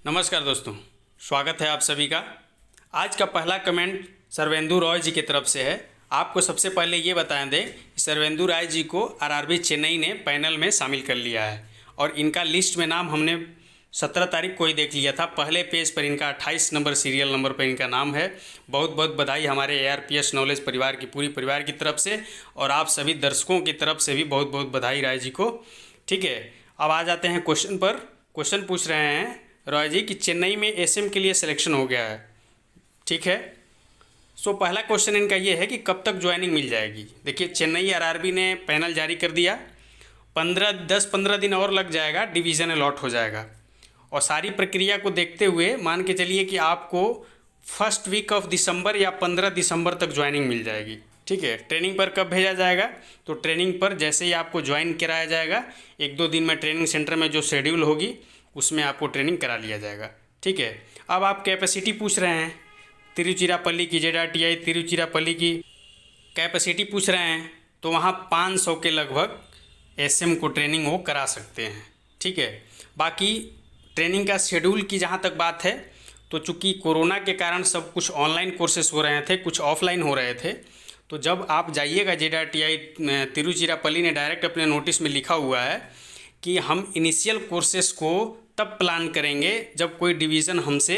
नमस्कार दोस्तों, स्वागत है आप सभी का। आज का पहला कमेंट सर्वेंदु रॉय जी की तरफ से है। आपको सबसे पहले ये बता दें कि सर्वेंदु राय जी को आरआरबी चेन्नई ने पैनल में शामिल कर लिया है और इनका लिस्ट में नाम हमने 17 तारीख को ही देख लिया था। पहले पेज पर इनका 28 नंबर सीरियल नंबर पर इनका नाम है। बहुत बहुत बधाई हमारे ARPS नॉलेज परिवार की पूरी परिवार की तरफ से और आप सभी दर्शकों की तरफ से भी बहुत बहुत बधाई राय जी को। ठीक है, अब आ जाते हैं क्वेश्चन पर। क्वेश्चन पूछ रहे हैं रॉय जी कि चेन्नई में SM के लिए सिलेक्शन हो गया है। ठीक है, सो पहला क्वेश्चन इनका ये है कि कब तक ज्वाइनिंग मिल जाएगी। देखिए, चेन्नई आरआरबी ने पैनल जारी कर दिया, 10-15 दिन और लग जाएगा, डिवीज़न अलॉट हो जाएगा। और सारी प्रक्रिया को देखते हुए मान के चलिए कि आपको फर्स्ट वीक ऑफ दिसंबर या 15 दिसंबर तक ज्वाइनिंग मिल जाएगी। ठीक है, ट्रेनिंग पर कब भेजा जाएगा, तो ट्रेनिंग पर जैसे ही आपको ज्वाइन कराया जाएगा 1-2 दिन में ट्रेनिंग सेंटर में जो शेड्यूल होगी उसमें आपको ट्रेनिंग करा लिया जाएगा। ठीक है, अब आप कैपेसिटी पूछ रहे हैं, तिरुचिरापल्ली की JRTI तिरुचिरापल्ली की कैपेसिटी पूछ रहे हैं, तो वहाँ 500 के लगभग SM को ट्रेनिंग वो करा सकते हैं। ठीक है, बाकी ट्रेनिंग का शेड्यूल की जहाँ तक बात है, तो चूँकि कोरोना के कारण सब कुछ ऑनलाइन कोर्सेस हो रहे थे, कुछ ऑफलाइन हो रहे थे। तो जब आप जाइएगा JRTI तिरुचिरापल्ली ने डायरेक्ट अपने नोटिस में लिखा हुआ है कि हम इनिशियल कोर्सेस को तब प्लान करेंगे जब कोई डिवीज़न हमसे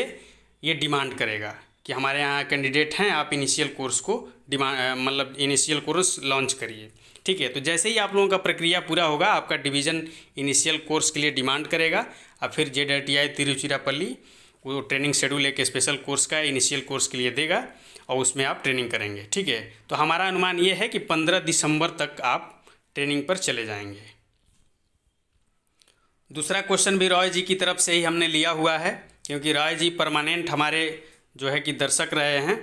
ये डिमांड करेगा कि हमारे यहाँ कैंडिडेट हैं, आप इनिशियल कोर्स को मतलब इनिशियल कोर्स लॉन्च करिए। ठीक है, तो जैसे ही आप लोगों का प्रक्रिया पूरा होगा, आपका डिवीज़न इनिशियल कोर्स के लिए डिमांड करेगा और फिर JRTI तिरुचिरापल्ली वो ट्रेनिंग शेड्यूल एक स्पेशल कोर्स का इनिशियल कोर्स के लिए देगा और उसमें आप ट्रेनिंग करेंगे। ठीक है, तो हमारा अनुमान ये है कि 15 दिसंबर तक आप ट्रेनिंग पर चले जाएंगे। दूसरा क्वेश्चन भी रॉय जी की तरफ से ही हमने लिया हुआ है, क्योंकि रॉय जी परमानेंट हमारे जो है कि दर्शक रहे हैं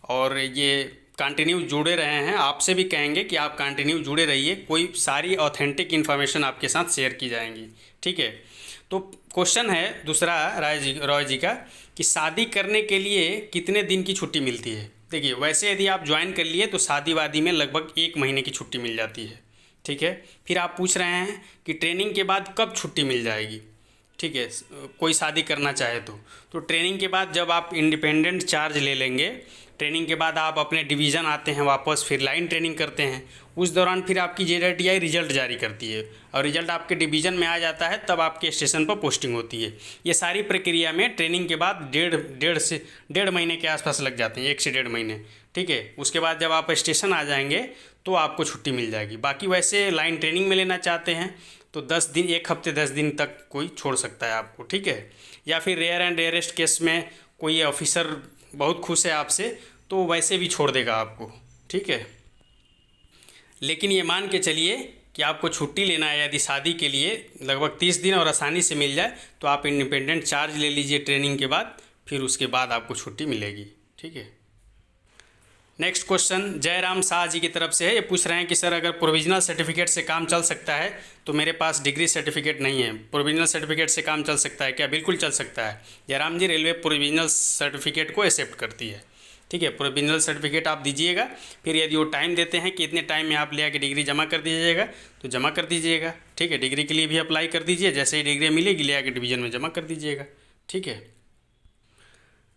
और ये कंटिन्यू जुड़े रहे हैं। आपसे भी कहेंगे कि आप कंटिन्यू जुड़े रहिए, कोई सारी ऑथेंटिक इन्फॉर्मेशन आपके साथ शेयर की जाएंगी। ठीक है, तो क्वेश्चन है दूसरा रॉय जी का कि शादी करने के लिए कितने दिन की छुट्टी मिलती है। देखिए, वैसे यदि आप ज्वाइन कर लिए तो शादी वादी में लगभग 1 महीने की छुट्टी मिल जाती है। ठीक है, फिर आप पूछ रहे हैं कि ट्रेनिंग के बाद कब छुट्टी मिल जाएगी। ठीक है, कोई शादी करना चाहे तो ट्रेनिंग के बाद जब आप इंडिपेंडेंट चार्ज ले लेंगे, ट्रेनिंग के बाद आप अपने डिवीज़न आते हैं वापस, फिर लाइन ट्रेनिंग करते हैं, उस दौरान फिर आपकी JRTI रिजल्ट जारी करती है और रिजल्ट आपके डिवीज़न में आ जाता है, तब आपके स्टेशन पर पोस्टिंग होती है। ये सारी प्रक्रिया में ट्रेनिंग के बाद डेढ़ महीने के आसपास लग जाते हैं, 1 से 1.5 महीने। ठीक है, उसके बाद जब आप स्टेशन आ जाएंगे तो आपको छुट्टी मिल जाएगी। बाकी वैसे लाइन ट्रेनिंग में लेना चाहते हैं तो 10 दिन, 1 हफ्ते 10 दिन तक कोई छोड़ सकता है आपको। ठीक है, या फिर रेयर एंड रेयरेस्ट केस में कोई ऑफिसर बहुत खुश है आपसे तो वैसे भी छोड़ देगा आपको। ठीक है, लेकिन ये मान के चलिए कि आपको छुट्टी लेना है यदि शादी के लिए लगभग 30 दिन और आसानी से मिल जाए तो आप इंडिपेंडेंट चार्ज ले लीजिए ट्रेनिंग के बाद, फिर उसके बाद आपको छुट्टी मिलेगी। ठीक है, नेक्स्ट क्वेश्चन जयराम शाह जी की तरफ से है। ये पूछ रहे हैं कि सर, अगर प्रोविजनल सर्टिफिकेट से काम चल सकता है तो मेरे पास डिग्री सर्टिफिकेट नहीं है, प्रोविजनल सर्टिफिकेट से काम चल सकता है क्या? बिल्कुल चल सकता है जयराम जी, रेलवे प्रोविजनल सर्टिफिकेट को एक्सेप्ट करती है। ठीक है, प्रोविजनल सर्टिफिकेट आप दीजिएगा, फिर यदि वो टाइम देते हैं कि इतने टाइम में आप ले आके डिग्री जमा कर दीजिएगा तो जमा कर दीजिएगा। ठीक है, डिग्री के लिए भी अप्लाई कर दीजिए, जैसे ही डिग्री मिलेगी ले आके डिवीज़न में जमा कर दीजिएगा। ठीक है,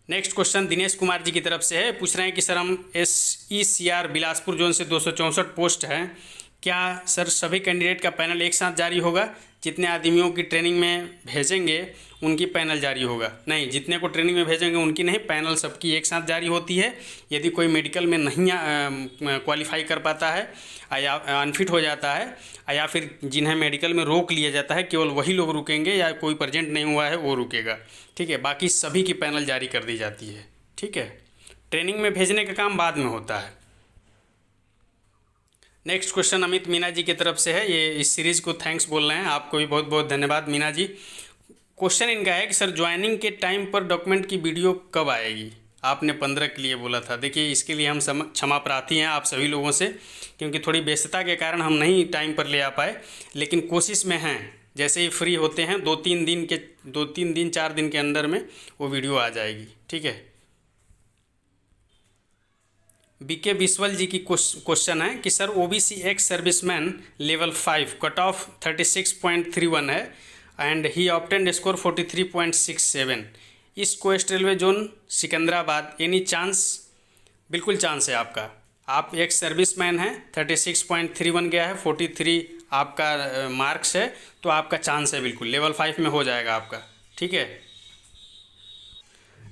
नेक्स्ट क्वेश्चन दिनेश कुमार जी की तरफ से है। पूछ रहे हैं कि सर, हम SECR बिलासपुर जोन से 264 पोस्ट हैं, क्या सर सभी कैंडिडेट का पैनल एक साथ जारी होगा? जितने आदमियों की ट्रेनिंग में भेजेंगे उनकी पैनल जारी होगा? नहीं, जितने को ट्रेनिंग में भेजेंगे उनकी नहीं, पैनल सबकी एक साथ जारी होती है। यदि कोई मेडिकल में नहीं क्वालिफाई कर पाता है या अनफिट हो जाता है या फिर जिन्हें मेडिकल में रोक लिया जाता है, केवल वही लोग रुकेंगे या कोई प्रेजेंट नहीं हुआ है वो रुकेगा। ठीक है, बाकी सभी की पैनल जारी कर दी जाती है। ठीक है, ट्रेनिंग में भेजने का काम बाद में होता है। नेक्स्ट क्वेश्चन अमित मीना जी की तरफ से है। ये इस सीरीज़ को थैंक्स बोल रहे हैं, आपको भी बहुत बहुत धन्यवाद मीना जी। क्वेश्चन इनका है कि सर, ज्वाइनिंग के टाइम पर डॉक्यूमेंट की वीडियो कब आएगी? आपने 15 के लिए बोला था। देखिए, इसके लिए हम क्षमा प्रार्थी हैं आप सभी लोगों से, क्योंकि थोड़ी व्यस्तता के कारण हम नहीं टाइम पर ले आ पाए, लेकिन कोशिश में हैं, जैसे ही फ्री होते हैं 2-3 दिन 4 दिन के अंदर में वो वीडियो आ जाएगी। ठीक है, BK बिस्वल जी की क्वेश्चन है कि sir, OBC ex serviceman level 5 cut off 36.31 है, and he obtained score 43.67। East Coast Railway zone Secunderabad, any chance? बिल्कुल चांस है आपका। आप एक सर्विसमैन हैं, 36.31 गया है, 43 आपका मार्क्स है, तो आपका चांस है बिल्कुल, लेवल 5 में हो जाएगा आपका, ठीक है।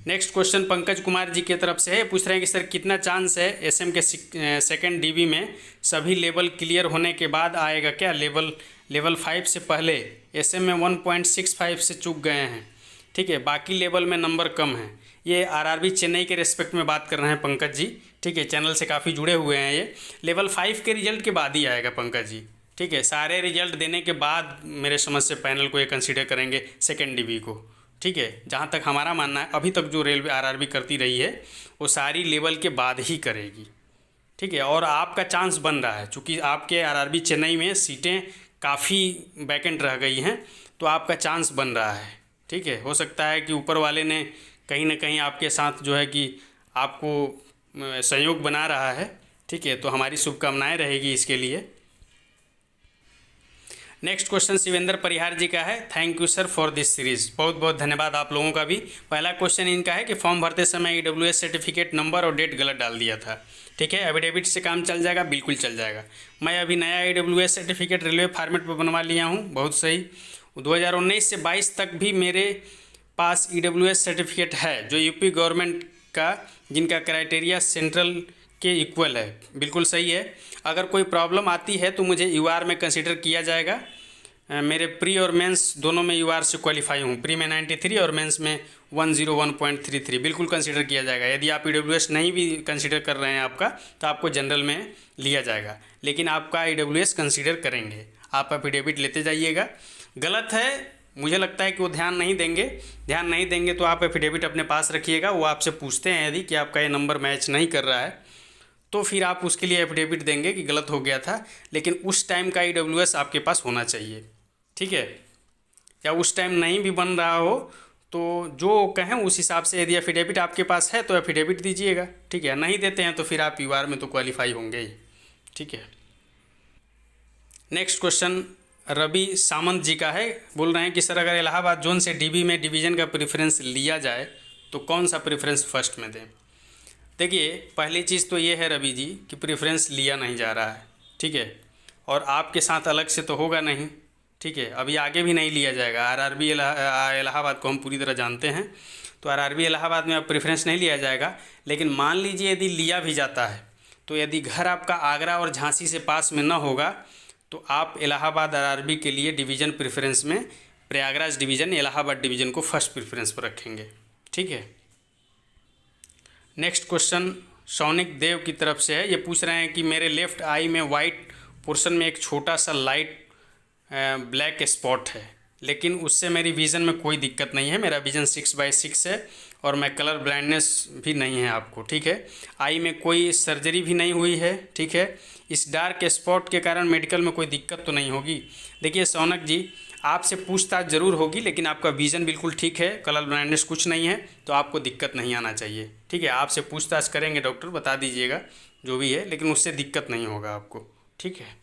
नेक्स्ट क्वेश्चन पंकज कुमार जी की तरफ से है, पूछ रहे हैं कि सर कितना चांस है एसएम के सेकंड डीबी में सभी लेवल क्लियर होने के बाद आएगा क्या? लेवल 5 से पहले एसएम में 1.65 से चूक गए हैं, ठीक है, बाकी लेवल में नंबर कम है। ये आरआरबी चेन्नई के रेस्पेक्ट में बात कर रहे हैं पंकज जी, ठीक है, चैनल से काफ़ी जुड़े हुए हैं। ये लेवल 5 के रिजल्ट के बाद ही आएगा पंकज जी, ठीक है, सारे रिजल्ट देने के बाद मेरे समझ से पैनल को ये कंसीडर करेंगे सेकेंड डीबी को, ठीक है। जहाँ तक हमारा मानना है, अभी तक जो रेलवे आरआरबी करती रही है वो सारी लेवल के बाद ही करेगी, ठीक है। और आपका चांस बन रहा है, चूँकि आपके आरआरबी चेन्नई में सीटें काफ़ी वैकेंट रह गई हैं, तो आपका चांस बन रहा है, ठीक है। हो सकता है कि ऊपर वाले ने कहीं ना कहीं आपके साथ जो है कि आपको सहयोग बना रहा है, ठीक है, तो हमारी शुभकामनाएं रहेगी इसके लिए। नेक्स्ट क्वेश्चन शिवेंद्र परिहार जी का है, thank you sir for this series. बहुत बहुत धन्यवाद आप लोगों का भी। पहला क्वेश्चन इनका है कि फॉर्म भरते समय ईडब्ल्यूएस सर्टिफिकेट नंबर और डेट गलत डाल दिया था, ठीक है, एफिडेविट से काम चल जाएगा? बिल्कुल चल जाएगा। मैं अभी नया ईडब्ल्यूएस सर्टिफिकेट रेलवे फॉर्मेट पर बनवा लिया हूँ, बहुत सही। 2019 से 22 तक भी मेरे पास ईडब्ल्यूएस सर्टिफिकेट है, जो यूपी गवर्नमेंट का, जिनका क्राइटेरिया सेंट्रल के इक्वल है, बिल्कुल सही है। अगर कोई प्रॉब्लम आती है तो मुझे यूआर में कंसीडर किया जाएगा। मेरे प्री और मेंस दोनों में यूआर से क्वालिफाई हूँ, प्री में 93 और मेंस में 101.33, बिल्कुल कंसीडर किया जाएगा। यदि आप ईडब्ल्यूएस नहीं भी कंसीडर कर रहे हैं आपका, तो आपको जनरल में लिया जाएगा, लेकिन आपका ईडब्ल्यूएस कंसीडर करेंगे। आप एफिडेविट लेते जाइएगा। गलत है, मुझे लगता है कि वो ध्यान नहीं देंगे तो आप एफिडेविट अपने पास रखिएगा। वो आपसे पूछते हैं यदि कि आपका ये नंबर मैच नहीं कर रहा है, तो फिर आप उसके लिए एफिडेविट देंगे कि गलत हो गया था, लेकिन उस टाइम का ईडब्ल्यूएस आपके पास होना चाहिए, ठीक है। या उस टाइम नहीं भी बन रहा हो तो जो कहें उस हिसाब से, यदि एफिडेविट आपके पास है तो एफिडेविट दीजिएगा, ठीक है। नहीं देते हैं तो फिर आप यूआर में तो क्वालिफाई होंगे ही, ठीक है। नेक्स्ट क्वेश्चन रवि सामंत जी का है, बोल रहे हैं कि सर अगर इलाहाबाद जोन से डीबी में डिवीज़न का प्रेफरेंस लिया जाए तो कौन सा प्रेफरेंस फर्स्ट में दें? देखिए, पहली चीज़ तो ये है रवि जी कि प्रेफरेंस लिया नहीं जा रहा है, ठीक है, और आपके साथ अलग से तो होगा नहीं, ठीक है, अभी आगे भी नहीं लिया जाएगा। आरआरबी इलाहाबाद को हम पूरी तरह जानते हैं, तो आरआरबी इलाहाबाद में अब प्रेफरेंस नहीं लिया जाएगा। लेकिन मान लीजिए यदि लिया भी जाता है, तो यदि घर आपका आगरा और झांसी से पास में न होगा, तो आप इलाहाबाद आरआरबी के लिए डिवीज़न प्रेफरेंस में प्रयागराज डिवीज़न, इलाहाबाद डिवीज़न को फर्स्ट प्रेफरेंस पर रखेंगे, ठीक है। नेक्स्ट क्वेश्चन सौनिक देव की तरफ से है, ये पूछ रहे हैं कि मेरे लेफ़्ट आई में वाइट पोर्शन में एक छोटा सा लाइट ब्लैक स्पॉट है, लेकिन उससे मेरी विज़न में कोई दिक्कत नहीं है, मेरा विज़न 6/6 है और मैं कलर ब्लाइंडनेस भी नहीं है आपको, ठीक है। आई में कोई सर्जरी भी नहीं हुई है, ठीक है। इस डार्क स्पॉट के कारण मेडिकल में कोई दिक्कत तो नहीं होगी? देखिए सौनक जी, आपसे पूछताछ ज़रूर होगी, लेकिन आपका विज़न बिल्कुल ठीक है, कलर ब्लाइंडनेस कुछ नहीं है, तो आपको दिक्कत नहीं आना चाहिए, ठीक है। आपसे पूछताछ करेंगे डॉक्टर, बता दीजिएगा जो भी है, लेकिन उससे दिक्कत नहीं होगा आपको, ठीक है।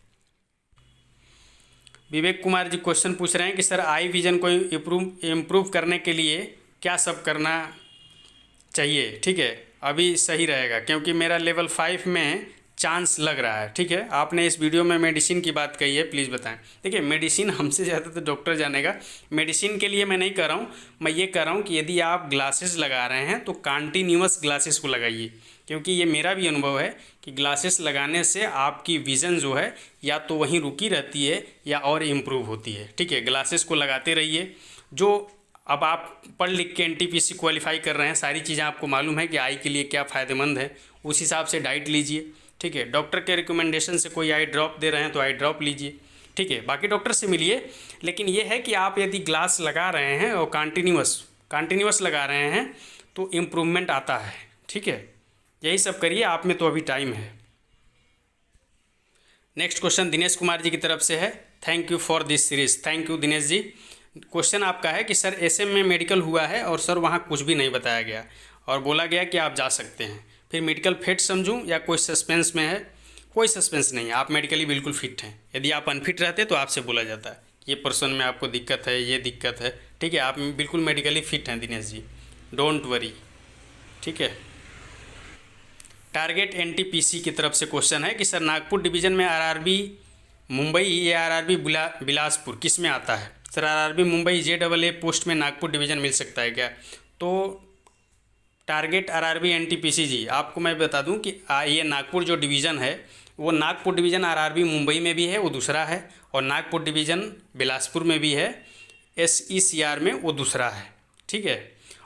विवेक कुमार जी क्वेश्चन पूछ रहे हैं कि सर आई विज़न को इम्प्रूव करने के लिए क्या सब करना चाहिए? ठीक है, अभी सही रहेगा क्योंकि मेरा लेवल 5 में चांस लग रहा है, ठीक है। आपने इस वीडियो में मेडिसिन की बात कही है, प्लीज़ बताएं। देखिए, मेडिसिन हमसे ज़्यादा तो डॉक्टर जानेगा, मेडिसिन के लिए मैं नहीं कर रहा हूँ, मैं ये कर रहा हूँ कि यदि आप ग्लासेस लगा रहे हैं तो कंटिन्यूअस ग्लासेस को लगाइए, क्योंकि ये मेरा भी अनुभव है कि ग्लासेस लगाने से आपकी विज़न जो है या तो वहीं रुकी रहती है या और इम्प्रूव होती है, ठीक है। ग्लासेस को लगाते रहिए। जो अब आप पढ़ लिख के एनटीपीसी क्वालिफाई कर रहे हैं, सारी चीज़ें आपको मालूम है कि आई के लिए क्या फ़ायदेमंद है, उस हिसाब से डाइट लीजिए, ठीक है। डॉक्टर के रिकमेंडेशन से कोई आई ड्रॉप दे रहे हैं तो आई ड्रॉप लीजिए, ठीक है। बाकी डॉक्टर से मिलिए, लेकिन ये है कि आप यदि ग्लास लगा रहे हैं और कंटिन्यूअस लगा रहे हैं तो इम्प्रूवमेंट आता है, ठीक है। यही सब करिए, आप में तो अभी टाइम है। नेक्स्ट क्वेश्चन दिनेश कुमार जी की तरफ से है, thank you for this series. Thank you Dinesh ji. Question आपका है कि सर एसएम में मेडिकल हुआ है और सर वहाँ कुछ भी नहीं बताया गया और बोला गया कि आप जा सकते हैं, फिर मेडिकल फिट समझूं या कोई सस्पेंस में है? कोई सस्पेंस नहीं है, आप मेडिकली बिल्कुल फिट हैं। यदि आप अनफिट रहते तो आपसे बोला जाता है ये पर्सन में आपको दिक्कत है, ये दिक्कत है, ठीक है। आप बिल्कुल मेडिकली फिट हैं दिनेश जी, डोंट वरी, ठीक है। टारगेट एनटीपीसी की तरफ से क्वेश्चन है कि सर नागपुर डिवीज़न में आरआरबी मुंबई या आरआरबी बिलासपुर किस में आता है? Sir RRB Mumbai JAA post में नागपुर डिवीज़न मिल सकता है क्या? तो टारगेट आरआरबी एनटीपीसी जी, आपको मैं बता दूं कि ये नागपुर जो डिवीज़न है वो नागपुर डिवीज़न आरआरबी मुंबई में भी है, वो दूसरा है, और नागपुर डिवीज़न बिलासपुर में भी है, SECR में वो दूसरा है, ठीक है।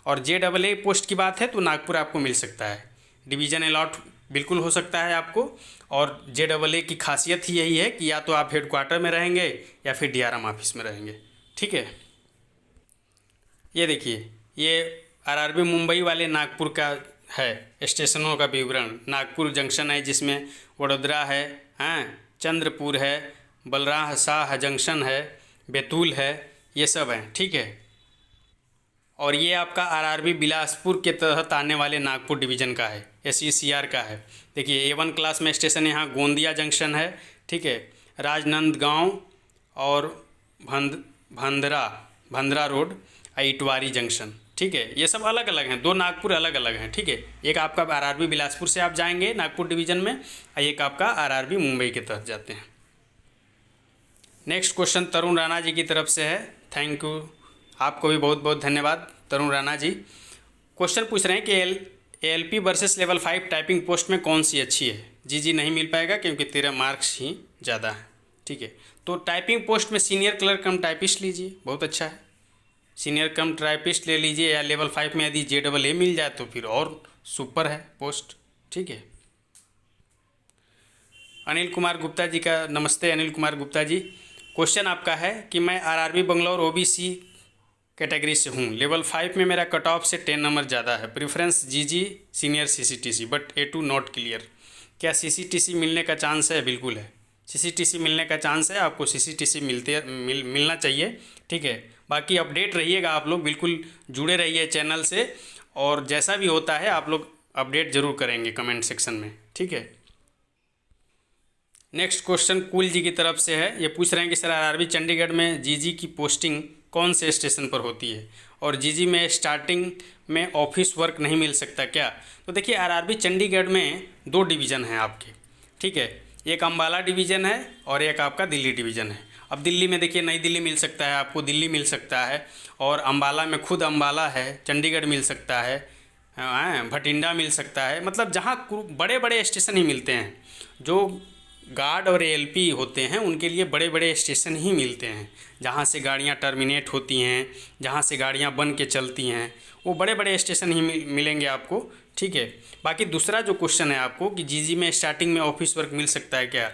और JAA पोस्ट की बात है तो नागपुर आपको मिल सकता है, डिवीज़न अलॉट बिल्कुल हो सकता है आपको। और JAA की खासियत ही यही है कि या तो आप हेडक्वार्टर में रहेंगे या फिर DRM ऑफिस में रहेंगे, ठीक है। ये देखिए, ये आरआरबी मुंबई वाले नागपुर का है स्टेशनों का विवरण। नागपुर जंक्शन है जिसमें वडोदरा है, चंद्रपुर है, बलराह शाह जंक्शन है, बैतूल है, ये सब हैं, ठीक है। और ये आपका आरआरबी बिलासपुर के तहत आने वाले नागपुर डिवीज़न का है, SECR का है। देखिए A1 क्लास में स्टेशन यहाँ गोंदिया जंक्शन है, ठीक है, राजनंदगांव और भंदरा रोड, इटवारी जंक्शन, ठीक है। ये सब अलग अलग हैं, दो नागपुर अलग अलग हैं, ठीक है। एक आपका आरआरबी बिलासपुर से आप जाएंगे नागपुर डिवीज़न में, और एक आपका आरआरबी मुंबई के तहत जाते हैं। नेक्स्ट क्वेश्चन तरुण राणा जी की तरफ से है, थैंक यू, आपको भी बहुत बहुत धन्यवाद तरुण राणा जी। क्वेश्चन पूछ रहे हैं कि ALP versus level 5 typing post में कौन सी अच्छी है? जी नहीं मिल पाएगा क्योंकि 13 मार्क्स ही ज़्यादा है, ठीक है। तो टाइपिंग पोस्ट में सीनियर क्लर्क कम टाइपिस्ट लीजिए, बहुत अच्छा है, सीनियर कम टाइपिस्ट ले लीजिए, या लेवल 5 में यदि JAA मिल जाए तो फिर और सुपर है पोस्ट, ठीक है। अनिल कुमार गुप्ता जी का नमस्ते। अनिल कुमार गुप्ता जी, क्वेश्चन आपका है कि मैं आरआरबी बंगलौर OBC कैटेगरी से हूँ, लेवल 5 में मेरा कट ऑफ से 10 नंबर ज़्यादा है, preference GG senior CCTC but A2 not clear. क्या CCTC मिलने का चांस है? बिल्कुल है, CCTC मिलने का चांस है, आपको CCTC मिलना चाहिए, ठीक है। बाकी अपडेट रहिएगा, आप लोग बिल्कुल जुड़े रहिए चैनल से, और जैसा भी होता है आप लोग अपडेट ज़रूर करेंगे कमेंट सेक्शन में, ठीक है। नेक्स्ट क्वेश्चन कुल जी की तरफ से है, ये पूछ रहे हैं कि सर आरआरबी चंडीगढ़ में GG की पोस्टिंग कौन से स्टेशन पर होती है, और GG में स्टार्टिंग में ऑफिस वर्क नहीं मिल सकता क्या? तो देखिए आरआरबी चंडीगढ़ में 2 डिवीज़न हैं आपके, ठीक है, एक अम्बाला डिवीज़न है और एक आपका दिल्ली डिवीज़न है। अब दिल्ली में देखिए नई दिल्ली मिल सकता है आपको, दिल्ली मिल सकता है, और अम्बाला में खुद अम्बाला है, चंडीगढ़ मिल सकता है, भटिंडा मिल सकता है, मतलब जहाँ बड़े बड़े स्टेशन ही मिलते हैं, जो गार्ड और ALP होते हैं उनके लिए बड़े बड़े स्टेशन ही मिलते हैं, जहाँ से गाड़ियाँ टर्मिनेट होती हैं, जहाँ से गाड़ियाँ बन के चलती हैं, वो बड़े बड़े स्टेशन ही मिलेंगे आपको, ठीक है। बाकी दूसरा जो क्वेश्चन है आपको कि GG में स्टार्टिंग में ऑफिस वर्क मिल सकता है क्या,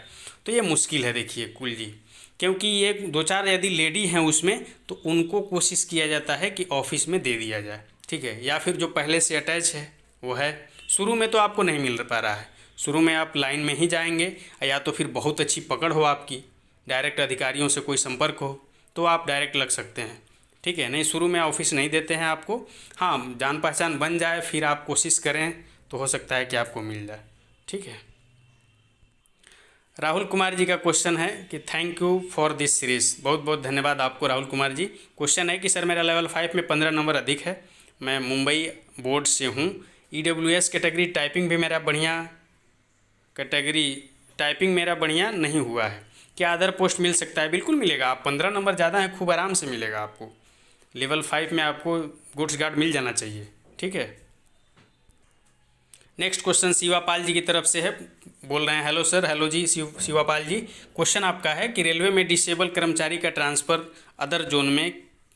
तो ये मुश्किल है देखिए कुल जी, क्योंकि ये 2-4 यदि लेडी हैं उसमें तो उनको कोशिश किया जाता है कि ऑफिस में दे दिया जाए, ठीक है, या फिर जो पहले से अटैच है वो है। शुरू में तो आपको नहीं मिल पा रहा है, शुरू में आप लाइन में ही जाएंगे, या तो फिर बहुत अच्छी पकड़ हो आपकी, डायरेक्ट अधिकारियों से कोई संपर्क हो तो आप डायरेक्ट लग सकते हैं, ठीक है। नहीं, शुरू में ऑफिस नहीं देते हैं आपको, हाँ जान पहचान बन जाए फिर आप कोशिश करें तो हो सकता है कि आपको मिल जाए, ठीक है। राहुल कुमार जी का क्वेश्चन है कि thank you for this series, बहुत बहुत धन्यवाद आपको राहुल कुमार जी। क्वेश्चन है कि सर मेरा लेवल 5 में 15 नंबर अधिक है, मैं मुंबई बोर्ड से हूँ, EWS कैटेगरी टाइपिंग भी मेरा बढ़िया नहीं हुआ है, क्या अदर पोस्ट मिल सकता है? बिल्कुल मिलेगा, आप 15 नंबर ज़्यादा हैं, खूब आराम से मिलेगा आपको, लेवल 5 में आपको गुड्स गार्ड मिल जाना चाहिए, ठीक है। नेक्स्ट क्वेश्चन शिवापाल जी की तरफ से है, बोल रहे हैं हेलो सर। हेलो जी शिवापाल जी, क्वेश्चन आपका है कि रेलवे में डिसेबल कर्मचारी का ट्रांसफ़र अदर जोन में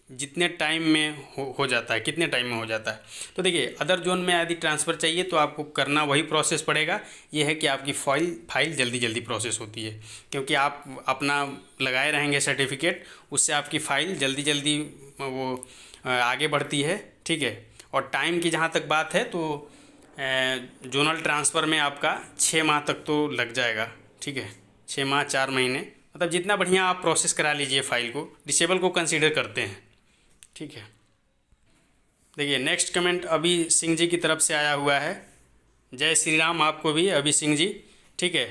जितने टाइम में हो जाता है, कितने टाइम में हो जाता है? तो देखिए अदर जोन में यदि ट्रांसफ़र चाहिए तो आपको करना वही प्रोसेस पड़ेगा, ये है कि आपकी फाइल जल्दी प्रोसेस होती है, क्योंकि आप अपना लगाए रहेंगे सर्टिफिकेट, उससे आपकी फ़ाइल जल्दी वो आगे बढ़ती है, ठीक है। और टाइम की जहाँ तक बात है तो जोनल ट्रांसफ़र में आपका 6 माह तक तो लग जाएगा, ठीक है, 6 माह 4 महीने, मतलब जितना बढ़िया आप प्रोसेस करा लीजिए फाइल को, डिसेबल को कंसीडर करते हैं, ठीक है। देखिए नेक्स्ट कमेंट अभी सिंह जी की तरफ से आया हुआ है, जय श्री राम आपको भी अभी सिंह जी, ठीक है।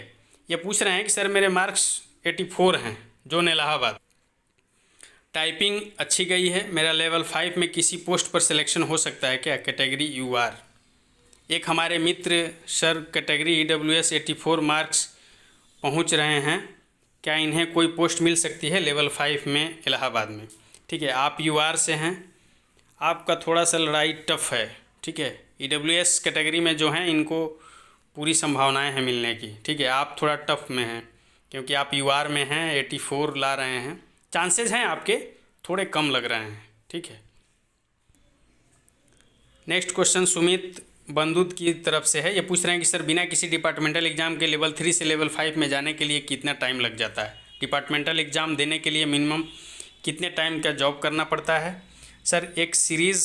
ये पूछ रहे हैं कि सर मेरे मार्क्स 84 हैं, जोन इलाहाबाद, टाइपिंग अच्छी गई है। मेरा लेवल 5 में किसी पोस्ट पर सिलेक्शन हो सकता है क्या? Category UR। एक हमारे मित्र सर कैटेगरी EWS 84 मार्क्स पहुंच रहे हैं, क्या इन्हें कोई पोस्ट मिल सकती है लेवल 5 में इलाहाबाद में? ठीक है, आप UR से हैं, आपका थोड़ा सा लड़ाई टफ है। ठीक है, EWS कैटेगरी में जो हैं इनको पूरी संभावनाएं हैं मिलने की। ठीक है, आप थोड़ा टफ में हैं क्योंकि आप UR में हैं, 84 ला रहे हैं, चांसेस हैं आपके थोड़े कम लग रहे हैं। ठीक है, नेक्स्ट क्वेश्चन सुमित बंदूत की तरफ से है। ये पूछ रहे हैं कि सर बिना किसी डिपार्टमेंटल एग्जाम के लेवल 3 से लेवल 5 में जाने के लिए कितना टाइम लग जाता है? डिपार्टमेंटल एग्ज़ाम देने के लिए मिनिमम कितने टाइम का जॉब करना पड़ता है? सर एक सीरीज़,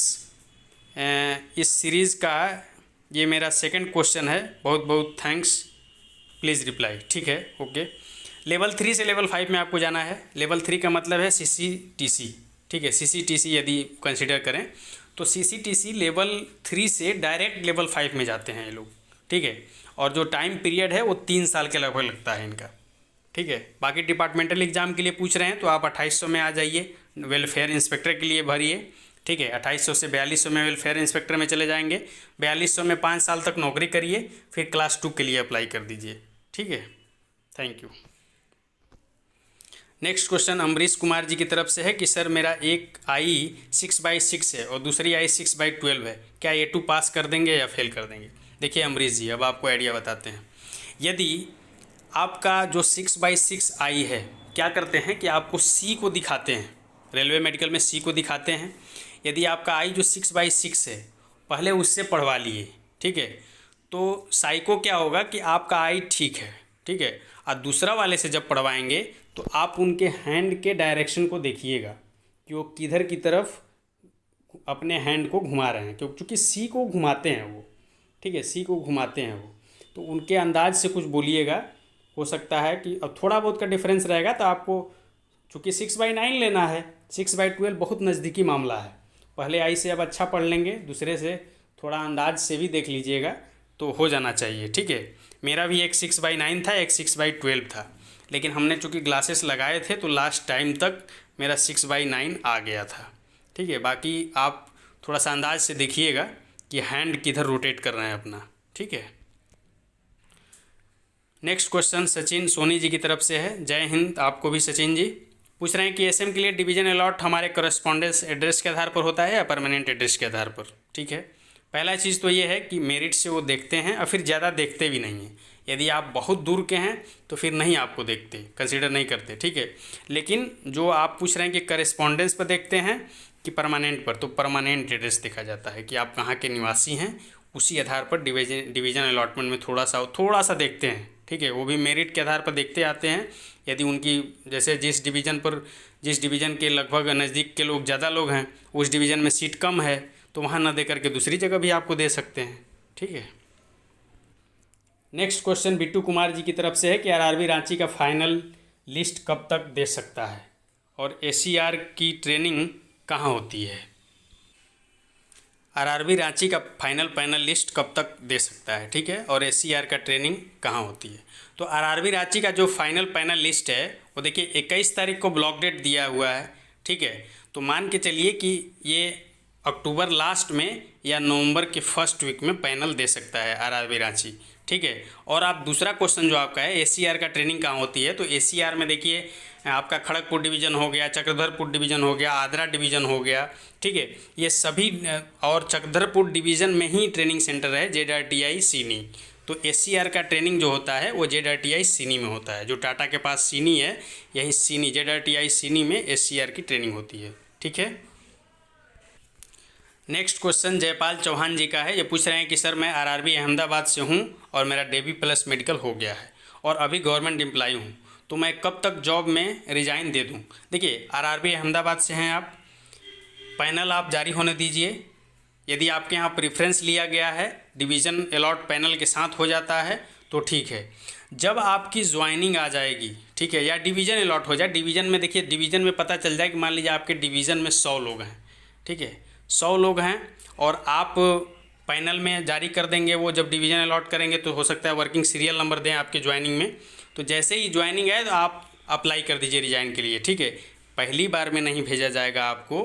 इस सीरीज़ का ये मेरा सेकंड क्वेश्चन है। बहुत बहुत थैंक्स, प्लीज़ रिप्लाई। ठीक है, ओके। लेवल 3 से लेवल 5 में आपको जाना है। लेवल 3 का मतलब है CCTC। ठीक है, CCTC यदि कंसिडर करें तो CCTC लेवल 3 से डायरेक्ट लेवल 5 में जाते हैं ये लोग। ठीक है, और जो टाइम पीरियड है वो 3 साल के लगभग लगता है इनका। ठीक है, बाकी डिपार्टमेंटल एग्जाम के लिए पूछ रहे हैं तो आप 2800 में आ जाइए, वेलफेयर इंस्पेक्टर के लिए भरिए। ठीक है, 2800 से 4200 में वेलफेयर इंस्पेक्टर में चले जाएंगे। 4200 में 5 साल तक नौकरी करिए, फिर क्लास 2 के लिए अप्लाई कर दीजिए। ठीक है, thank you. Next question Amrish Kumar ji की तरफ से है कि सर मेरा एक आई 6/6 है और दूसरी आई 6/12 है, क्या A2 पास कर देंगे या फेल कर देंगे? देखिए अमरीश जी, अब आपको आइडिया बताते हैं। यदि आपका जो 6/6 आई है, क्या करते हैं कि आपको C को दिखाते हैं, रेलवे मेडिकल में C को दिखाते हैं। यदि आपका आई जो 6/6 है, पहले उससे पढ़वा लिए। ठीक है, तो साइको क्या होगा कि आपका आई ठीक है। ठीक है, और दूसरा वाले से जब पढ़वाएंगे तो आप उनके हैंड के डायरेक्शन को देखिएगा कि वो किधर की तरफ अपने हैंड को घुमा रहे हैं, क्योंकि C को घुमाते हैं वो। ठीक है, C को घुमाते हैं वो, तो उनके अंदाज से कुछ बोलिएगा। हो सकता है कि अब थोड़ा बहुत का डिफरेंस रहेगा तो आपको, चूँकि 6/9 लेना है, 6/12 बहुत नज़दीकी मामला है। पहले आई से अब अच्छा पढ़ लेंगे, दूसरे से थोड़ा अंदाज से भी देख लीजिएगा तो हो जाना चाहिए। ठीक है, मेरा भी एक 6/9 था, एक 6/12 था, लेकिन हमने चूँकि ग्लासेस लगाए थे तो लास्ट टाइम तक मेरा 6/9 आ गया था। ठीक है, बाकी आप थोड़ा सा अंदाज से देखिएगा कि हैंड किधर रोटेट कर रहे हैं अपना। ठीक है, नेक्स्ट क्वेश्चन सचिन सोनी जी की तरफ से है। जय हिंद आपको भी सचिन जी। पूछ रहे हैं कि SM के लिए डिवीज़न अलॉट हमारे करस्पॉन्डेंस एड्रेस के आधार पर होता है या परमानेंट एड्रेस के आधार पर? ठीक है, पहला चीज़ तो ये है कि मेरिट से वो देखते हैं और फिर ज़्यादा देखते भी नहीं हैं। यदि आप बहुत दूर के हैं तो फिर नहीं आपको देखते, कंसीडर नहीं करते। ठीक है, लेकिन जो आप पूछ रहे हैं कि करस्पॉन्डेंस पर देखते हैं कि परमानेंट पर, तो परमानेंट एड्रेस देखा जाता है कि आप कहाँ के निवासी हैं, उसी आधार पर डिवीज़न अलॉटमेंट में थोड़ा सा देखते हैं। ठीक है, वो भी मेरिट के आधार पर देखते आते हैं। यदि उनकी जैसे जिस डिवीज़न के लगभग नज़दीक के लोग ज़्यादा लोग हैं, उस डिवीज़न में सीट कम है तो वहाँ ना दे करके दूसरी जगह भी आपको दे सकते हैं। ठीक है, नेक्स्ट क्वेश्चन बिट्टू कुमार जी की तरफ से है कि RRB रांची का फाइनल लिस्ट कब तक दे सकता है और ACR की ट्रेनिंग कहाँ होती है? RRB रांची का फाइनल पैनल लिस्ट कब तक दे सकता है? ठीक है, और ACR का ट्रेनिंग कहाँ होती है? तो RRB रांची का जो फाइनल पैनल लिस्ट है वो देखिए 21 तारीख को ब्लॉक डेट दिया हुआ है। ठीक है, तो मान के चलिए कि ये अक्टूबर लास्ट में या नवंबर के फर्स्ट वीक में पैनल दे सकता है RRB रांची। ठीक है, और आप दूसरा क्वेश्चन जो आपका है ACR का ट्रेनिंग कहाँ होती है, तो ACR में देखिए आपका खड़गपुर डिवीज़न हो गया, चक्रधरपुर डिवीज़न हो गया, आद्रा डिवीज़न हो गया। ठीक है, ये सभी, और चक्रधरपुर डिवीज़न में ही ट्रेनिंग सेंटर है ZRTI सीनी। तो ACR का ट्रेनिंग जो होता है वो ZRTI सीनी में होता है। जो टाटा के पास सीनी है, यही सीनी ZRTI सीनी में ACR की ट्रेनिंग होती है। ठीक है, नेक्स्ट क्वेश्चन जयपाल चौहान जी का है। ये पूछ रहे हैं कि सर मैं RRB अहमदाबाद से हूँ और मेरा DAB प्लस मेडिकल हो गया है और अभी गवर्नमेंट एम्प्लॉय हूँ, तो मैं कब तक जॉब में रिज़ाइन दे दूँ? देखिए RRB अहमदाबाद से हैं आप, पैनल आप जारी होने दीजिए। यदि आपके यहाँ प्रेफरेंस लिया गया है, डिवीज़न अलॉट पैनल के साथ हो जाता है तो ठीक है। जब आपकी ज्वाइनिंग आ जाएगी, ठीक है, या डिवीज़न अलॉट हो जाए, डिवीज़न में देखिए, डिवीज़न में पता चल जाए कि मान लीजिए आपके डिवीज़न में 100 लोग हैं। ठीक है, 100 लोग हैं और आप पैनल में जारी कर देंगे। वो जब डिवीज़न अलॉट करेंगे तो हो सकता है वर्किंग सीरियल नंबर दें आपके ज्वाइनिंग में, तो जैसे ही ज्वाइनिंग है तो आप अप्लाई कर दीजिए रिजाइन के लिए। ठीक है, पहली बार में नहीं भेजा जाएगा आपको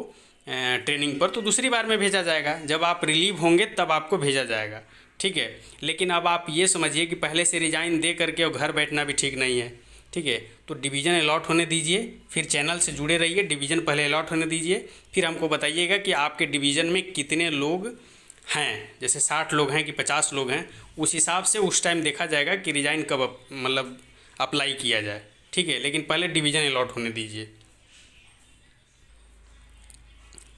ट्रेनिंग पर, तो दूसरी बार में भेजा जाएगा। जब आप रिलीव होंगे तब आपको भेजा जाएगा, ठीक है। लेकिन अब आप ये समझिए कि पहले से रिजाइन दे करके और घर बैठना भी ठीक नहीं है, ठीक है। तो डिवीज़न अलॉट होने दीजिए, फिर चैनल से जुड़े रहिए, डिवीज़न पहले अलॉट होने दीजिए, फिर हमको बताइएगा कि आपके डिवीज़न में कितने लोग हैं। जैसे 60 लोग हैं कि 50 लोग हैं, उस हिसाब से उस टाइम देखा जाएगा कि रिजाइन कब मतलब अप्लाई किया जाए, ठीक है। लेकिन पहले डिवीज़न अलॉट होने दीजिए।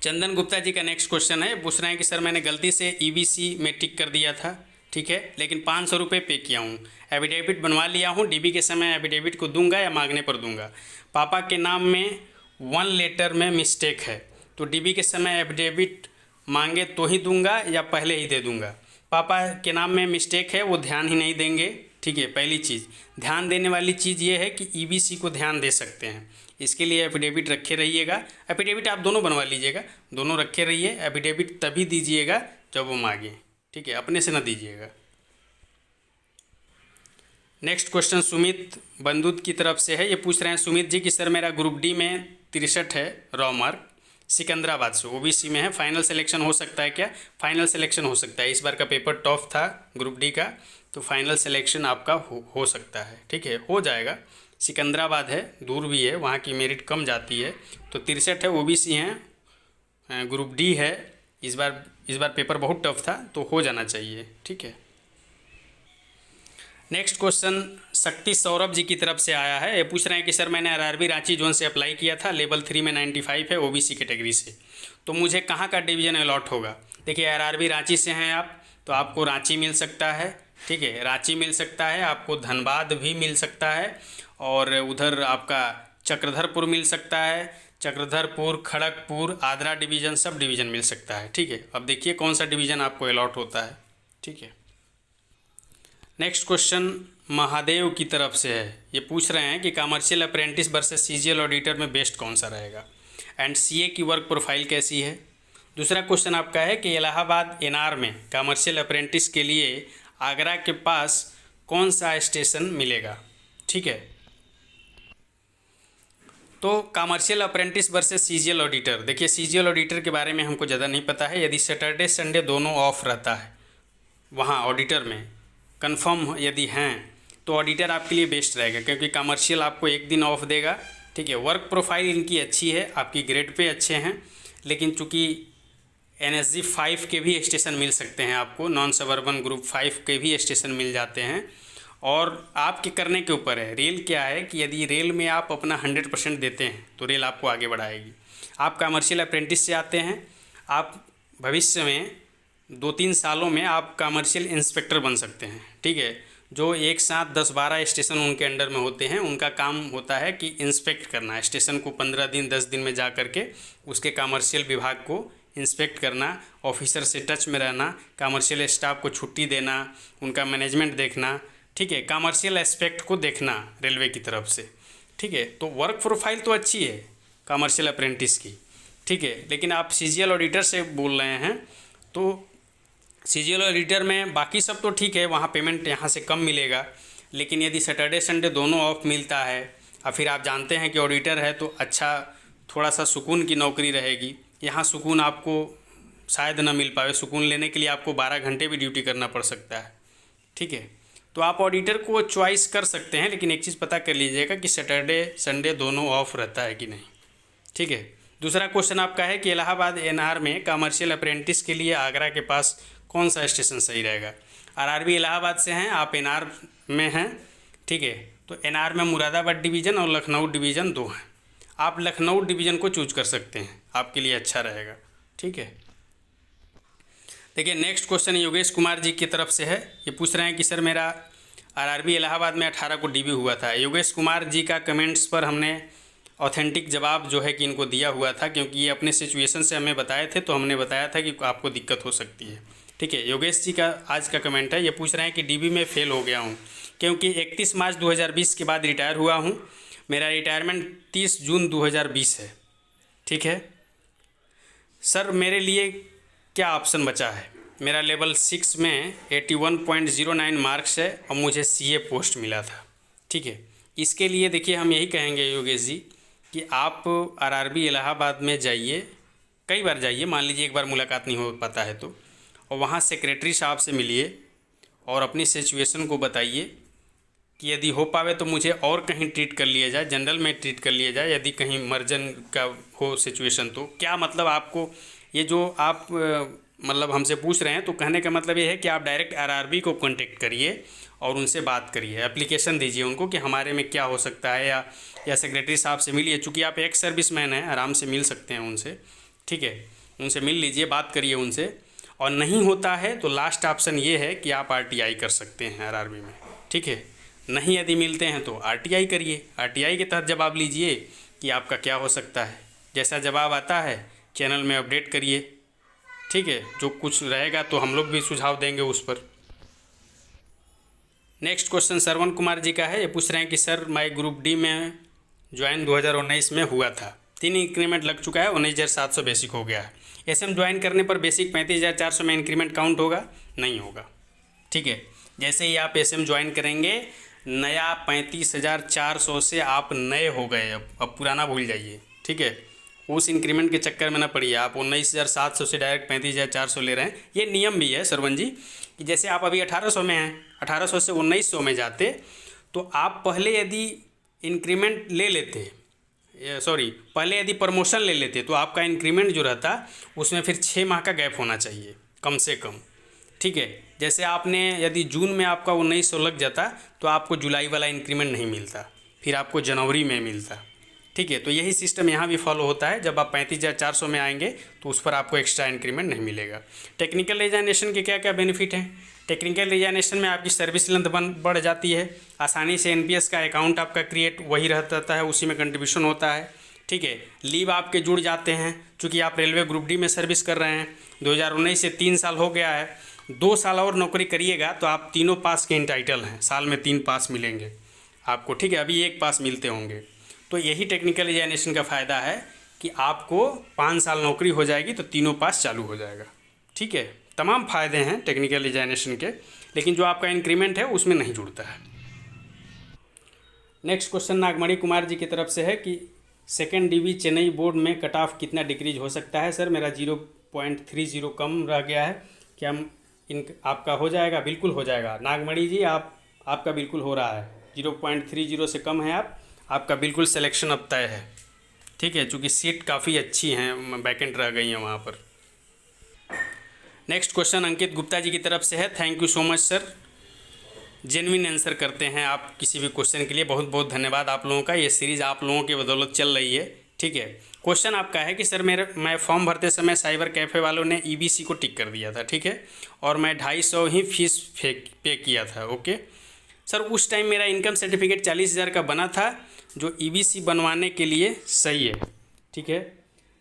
चंदन गुप्ता जी का नेक्स्ट क्वेश्चन है, पूछ रहे हैं कि सर मैंने गलती से ईबीसी में टिक कर दिया था, ठीक है, लेकिन 500 रुपये पे किया हूँ, एफिडेविट बनवा लिया हूँ, डीबी के समय एफिडेविट को दूंगा या मांगने पर दूंगा। पापा के नाम में 1 लेटर में मिस्टेक है, तो डीबी के समय एफिडेविट मांगे तो ही दूंगा या पहले ही दे दूंगा। पापा के नाम में मिस्टेक है, वो ध्यान ही नहीं देंगे, ठीक है। पहली चीज़ ध्यान देने वाली चीज़ ये है कि ईबीसी को ध्यान दे सकते हैं, इसके लिए एफिडेविट रखे रहिएगा। एफिडेविट आप दोनों बनवा लीजिएगा, दोनों रखे रहिए। एफिडेविट तभी दीजिएगा जब वो मांगे, ठीक है, अपने से ना दीजिएगा। नेक्स्ट क्वेश्चन सुमित बंदूत की तरफ से है, ये पूछ रहे हैं सुमित जी कि सर मेरा ग्रुप डी में 63 है रॉ मार्क, सिकंदराबाद से, ओबीसी में है, फाइनल सिलेक्शन हो सकता है क्या? फाइनल सिलेक्शन हो सकता है। इस बार का पेपर टफ था ग्रुप डी का, तो फाइनल सिलेक्शन आपका हो सकता है, ठीक है, हो जाएगा। सिकंदराबाद है, दूर भी है, वहाँ की मेरिट कम जाती है। तो 63 है, ओबीसी हैं, ग्रुप डी है। इस बार पेपर बहुत टफ था, तो हो जाना चाहिए, ठीक है। नेक्स्ट क्वेश्चन शक्ति सौरभ जी की तरफ से आया है, ये पूछ रहे हैं कि सर मैंने आरआरबी रांची जोन से अप्लाई किया था, लेवल 3 में 95 है, ओबीसी कैटेगरी से, तो मुझे कहाँ का डिवीज़न अलॉट होगा? देखिए आरआरबी रांची से हैं आप, तो आपको रांची मिल सकता है, ठीक है, रांची मिल सकता है, आपको धनबाद भी मिल सकता है, और उधर आपका चक्रधरपुर मिल सकता है, चक्रधरपुर, खड़गपुर, आद्रा डिवीज़न, सब डिवीज़न मिल सकता है, ठीक है। अब देखिए कौन सा डिवीज़न आपको अलॉट होता है, ठीक है। नेक्स्ट क्वेश्चन महादेव की तरफ से है, ये पूछ रहे हैं कि commercial apprentice versus CGL auditor में बेस्ट कौन सा रहेगा, एंड सीए की वर्क प्रोफाइल कैसी है। दूसरा क्वेश्चन आपका है कि इलाहाबाद एनआर में कमर्शियल अप्रेंटिस के लिए आगरा के पास कौन सा स्टेशन मिलेगा, ठीक है। तो commercial apprentice versus CGL auditor, देखिए सीजीएल ऑडिटर के बारे में हमको ज़्यादा नहीं पता है। यदि सैटरडे संडे दोनों ऑफ रहता है वहाँ ऑडिटर में, कंफर्म यदि हैं, तो ऑडिटर आपके लिए बेस्ट रहेगा, क्योंकि कमर्शियल आपको एक दिन ऑफ देगा, ठीक है। वर्क प्रोफाइल इनकी अच्छी है, आपकी ग्रेड पे अच्छे हैं, लेकिन चूँकि NSG 5 के भी स्टेशन मिल सकते हैं आपको, नॉन सबर्बन ग्रुप 5 के भी स्टेशन मिल जाते हैं, और आपके करने के ऊपर है। रेल क्या है कि यदि रेल में आप अपना 100% देते हैं तो रेल आपको आगे बढ़ाएगी। आप कमर्शियल अप्रेंटिस से आते हैं, आप भविष्य में 2-3 सालों में आप कमर्शियल इंस्पेक्टर बन सकते हैं, ठीक है। जो एक साथ 10-12 स्टेशन उनके अंडर में होते हैं, उनका काम होता है कि इंस्पेक्ट करना, स्टेशन को 15 दिन 10 दिन में जा करके उसके कमर्शियल विभाग को इंस्पेक्ट करना, ऑफिसर से टच में रहना, कमर्शियल स्टाफ को छुट्टी देना, उनका मैनेजमेंट देखना, ठीक है, कमर्शियल एस्पेक्ट को देखना रेलवे की तरफ से, ठीक है। तो वर्क प्रोफाइल तो अच्छी है कमर्शियल अप्रेंटिस की, ठीक है। लेकिन आप सीजीएल ऑडिटर से बोल रहे हैं, तो सीजीएल ऑडिटर में बाकी सब तो ठीक है, वहाँ पेमेंट यहाँ से कम मिलेगा, लेकिन यदि सैटरडे संडे दोनों ऑफ मिलता है, और फिर आप जानते हैं कि ऑडिटर है तो अच्छा थोड़ा सा सुकून की नौकरी रहेगी। यहाँ सुकून आपको शायद ना मिल पाए, सुकून लेने के लिए आपको 12 घंटे भी ड्यूटी करना पड़ सकता है, ठीक है। तो आप ऑडिटर को चॉइस कर सकते हैं, लेकिन एक चीज़ पता कर लीजिएगा कि सैटरडे संडे दोनों ऑफ रहता है कि नहीं, ठीक है। दूसरा क्वेश्चन आपका है कि इलाहाबाद एनआर में कमर्शियल अप्रेंटिस के लिए आगरा के पास कौन सा स्टेशन सही रहेगा। आरआरबी इलाहाबाद से हैं, आप एनआर में हैं, ठीक है। तो एनआर में मुरादाबाद डिवीज़न और लखनऊ डिवीज़न 2 हैं, आप लखनऊ डिवीज़न को चूज कर सकते हैं, आपके लिए अच्छा रहेगा, ठीक है। देखिए नेक्स्ट क्वेश्चन योगेश कुमार जी की तरफ से है, ये पूछ रहे हैं कि सर मेरा आरआरबी इलाहाबाद में 18 को डीबी हुआ था। योगेश कुमार जी का कमेंट्स पर हमने ऑथेंटिक जवाब जो है कि इनको दिया हुआ था, क्योंकि ये अपने सिचुएशन से हमें बताए थे, तो हमने बताया था कि आपको दिक्कत हो सकती है, ठीक है। योगेश जी का आज का कमेंट है, ये पूछ रहे हैं कि डीबी में फ़ेल हो गया हूँ, क्योंकि 31 मार्च 2020 के बाद रिटायर हुआ हूँ, मेरा रिटायरमेंट 30 जून 2020 है, ठीक है। सर मेरे लिए क्या ऑप्शन बचा है? मेरा लेवल 6 में 81.09 मार्क्स है और मुझे सीए पोस्ट मिला था, ठीक है। इसके लिए देखिए हम यही कहेंगे योगेश जी कि आप आरआरबी इलाहाबाद में जाइए, कई बार जाइए, मान लीजिए एक बार मुलाकात नहीं हो पाता है तो, और वहाँ सेक्रेटरी साहब से मिलिए और अपनी सिचुएशन को बताइए कि यदि हो पावे तो मुझे और कहीं ट्रीट कर लिया जाए, जनरल में ट्रीट कर लिया जाए, यदि कहीं मर्जन का हो सिचुएशन तो क्या मतलब आपको ये जो आप मतलब हमसे पूछ रहे हैं, तो कहने का मतलब ये है कि आप डायरेक्ट आरआरबी को कांटेक्ट करिए और उनसे बात करिए, एप्लीकेशन दीजिए उनको कि हमारे में क्या हो सकता है, या सेक्रेटरी साहब से मिलिए, चूँकि आप एक सर्विसमैन हैं, आराम से मिल सकते हैं उनसे, ठीक है, उनसे मिल लीजिए, बात करिए उनसे। और नहीं होता है तो लास्ट ऑप्शन ये है कि आप आरटीआई कर सकते हैं आरआरबी में, ठीक है। नहीं यदि मिलते हैं तो आरटीआई करिए, आरटीआई के तहत जवाब लीजिए कि आपका क्या हो सकता है। जैसा जवाब आता है चैनल में अपडेट करिए, ठीक है, जो कुछ रहेगा तो हम लोग भी सुझाव देंगे उस पर। नेक्स्ट क्वेश्चन श्रवण कुमार जी का है, ये पूछ रहे हैं कि सर मैं ग्रुप डी में ज्वाइन 2019 में हुआ था, 3 इंक्रीमेंट लग चुका है, 19,700 बेसिक हो गया है। एसएम ज्वाइन करने पर बेसिक 35,400 में इंक्रीमेंट काउंट होगा? नहीं होगा, ठीक है। जैसे ही आप एसएम ज्वाइन करेंगे नया 35,400 से आप नए हो गए, अब पुराना भूल जाइए, ठीक है। उस इंक्रीमेंट के चक्कर में ना पड़िए, आप 19,700 से डायरेक्ट 35,400 ले रहे हैं। ये नियम भी है सरवन जी कि जैसे आप अभी 1800 में हैं, 1800 से 1900 में जाते तो आप पहले यदि इंक्रीमेंट ले लेते, सॉरी पहले यदि प्रमोशन ले लेते तो आपका इंक्रीमेंट जो रहता उसमें फिर 6 माह का गैप होना चाहिए कम से कम, ठीक है। जैसे आपने यदि जून में आपका 1900 लग जाता तो आपको जुलाई वाला इंक्रीमेंट नहीं मिलता, फिर आपको जनवरी में मिलता, ठीक है। तो यही सिस्टम यहाँ भी फॉलो होता है, जब आप 35,400 में आएंगे तो उस पर आपको एक्स्ट्रा इंक्रीमेंट नहीं मिलेगा। टेक्निकल रिजाइनेशन के क्या क्या बेनिफिट हैं? टेक्निकल रिजाइनेशन में आपकी सर्विस लेंथ बढ़ जाती है, आसानी से एनपीएस का अकाउंट आपका क्रिएट वही रहता है, उसी में कंट्रीब्यूशन होता है, ठीक है। लीव आपके जुड़ जाते हैं, चूँकि आप रेलवे ग्रुप डी में सर्विस कर रहे हैं, 2019 से 3 साल हो गया है, 2 साल और नौकरी करिएगा तो आप तीनों पास के इंटाइटल हैं, साल में 3 पास मिलेंगे आपको, ठीक है। अभी 1 पास मिलते होंगे, तो यही टेक्निकल रिजाइनेशन का फ़ायदा है कि आपको 5 साल नौकरी हो जाएगी तो तीनों पास चालू हो जाएगा, ठीक है। तमाम फ़ायदे हैं टेक्निकल रिजाइनेशन के, लेकिन जो आपका इंक्रीमेंट है उसमें नहीं जुड़ता है। नेक्स्ट क्वेश्चन नागमणि कुमार जी की तरफ से है कि सेकेंड डीवी चेन्नई बोर्ड में कट ऑफ कितना डिक्रीज हो सकता है? सर मेरा 0.30 कम रह गया है, क्या आपका हो जाएगा? बिल्कुल हो जाएगा नागमणि जी, आपका बिल्कुल हो रहा है, 0.30 से कम है आपका बिल्कुल सिलेक्शन अब तय है, ठीक है, चूँकि सीट काफ़ी अच्छी हैं, वैकेंट रह गई हैं वहाँ पर। नेक्स्ट क्वेश्चन अंकित गुप्ता जी की तरफ से है, thank you so much sir, genuine answer करते हैं आप किसी भी क्वेश्चन के लिए, बहुत बहुत धन्यवाद आप लोगों का, ये सीरीज़ आप लोगों की बदौलत चल रही है, ठीक है। क्वेश्चन आपका है कि सर मैं फॉर्म भरते समय साइबर कैफ़े वालों ने ईबीसी को टिक कर दिया था, ठीक है, और मैं 250 ही फीस पे किया था, ओके सर। उस टाइम मेरा इनकम सर्टिफिकेट 40,000 का बना था, जो ईबीसी बनवाने के लिए सही है, ठीक है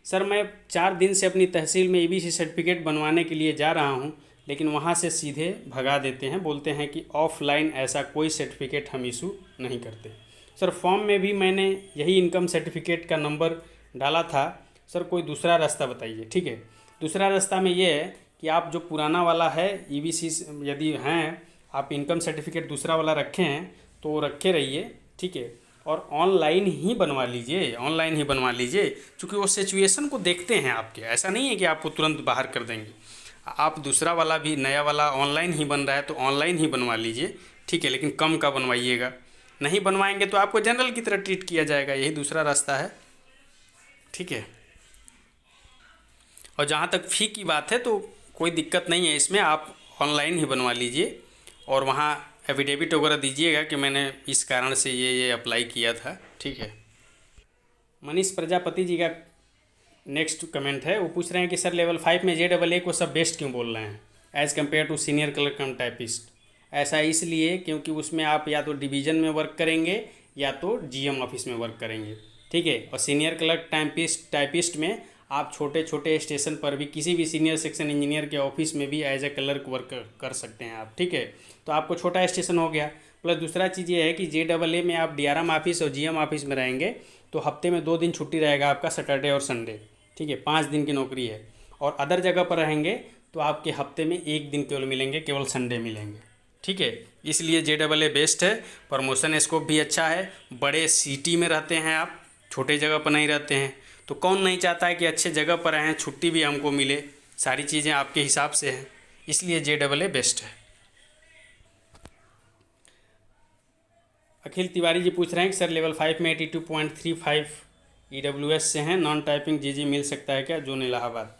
सर। मैं 4 दिन से अपनी तहसील में ईबीसी सर्टिफिकेट बनवाने के लिए जा रहा हूं, लेकिन वहां से सीधे भगा देते हैं, बोलते हैं कि ऑफलाइन ऐसा कोई सर्टिफिकेट हम इशू नहीं करते। सर फॉर्म में भी मैंने यही इनकम सर्टिफिकेट का नंबर डाला था, सर कोई दूसरा रास्ता बताइए, ठीक है। दूसरा रास्ता में ये है कि आप जो पुराना वाला है ईबीसी यदि हैं, आप इनकम सर्टिफिकेट दूसरा वाला रखे हैं तो रखे रहिए, ठीक है, और ऑनलाइन ही बनवा लीजिए, ऑनलाइन ही बनवा लीजिए, क्योंकि वो सिचुएशन को देखते हैं आपके, ऐसा नहीं है कि आपको तुरंत बाहर कर देंगे। आप दूसरा वाला भी, नया वाला ऑनलाइन ही बन रहा है तो ऑनलाइन ही बनवा लीजिए, ठीक है, लेकिन कम का बनवाइएगा, नहीं बनवाएंगे तो आपको जनरल की तरह ट्रीट किया जाएगा, यही दूसरा रास्ता है, ठीक है। और जहाँ तक फ़ी की बात है तो कोई दिक्कत नहीं है इसमें, आप ऑनलाइन ही बनवा लीजिए और वहाँ एफिडेविट वगैरह दीजिएगा कि मैंने इस कारण से ये अप्लाई किया था, ठीक है। मनीष प्रजापति जी का नेक्स्ट कमेंट है, वो पूछ रहे हैं कि सर लेवल 5 में JAA को सब बेस्ट क्यों बोल रहे हैं as compared to senior clerk cum typist? ऐसा इसलिए क्योंकि उसमें आप या तो डिवीज़न में वर्क करेंगे या तो GM ऑफिस में वर्क करेंगे, ठीक है। और सीनियर क्लर्क टाइपिस्ट में आप छोटे छोटे स्टेशन पर भी किसी भी सीनियर सेक्शन इंजीनियर के ऑफिस में भी एज ए क्लर्क वर्क कर सकते हैं आप, ठीक है। तो आपको छोटा स्टेशन हो गया, प्लस दूसरा चीज़ ये है कि JAA में आप DRM ऑफिस और GM ऑफिस में रहेंगे तो हफ्ते में 2 दिन छुट्टी रहेगा आपका, सैटरडे और संडे, ठीक है, 5 दिन की नौकरी है। और अदर जगह पर रहेंगे तो आपके हफ्ते में 1 दिन केवल मिलेंगे, केवल संडे मिलेंगे, ठीक है। इसलिए JAA बेस्ट है, प्रमोशन स्कोप भी अच्छा है, बड़े सिटी में रहते हैं आप, छोटे जगह पर नहीं रहते हैं, तो कौन नहीं चाहता है कि अच्छे जगह पर रहें, छुट्टी भी हमको मिले, सारी चीज़ें आपके हिसाब से हैं, इसलिए JAA बेस्ट है। अखिल तिवारी जी पूछ रहे हैं कि सर लेवल 5 में 82.35 EWS से हैं, नॉन टाइपिंग GG मिल सकता है क्या? जोन इलाहाबाद।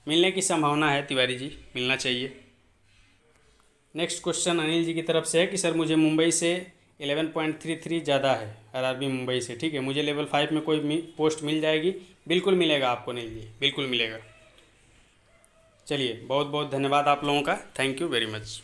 मिलने की संभावना है तिवारी जी, मिलना चाहिए। नेक्स्ट क्वेश्चन अनिल जी की तरफ से है कि सर मुझे मुंबई से 11.33 ज़्यादा है, RRB मुंबई से, ठीक है, मुझे लेवल 5 में कोई पोस्ट मिल जाएगी? बिल्कुल मिलेगा आपको अनिल जी, बिल्कुल मिलेगा। चलिए, बहुत बहुत धन्यवाद आप लोगों का, थैंक यू वेरी मच।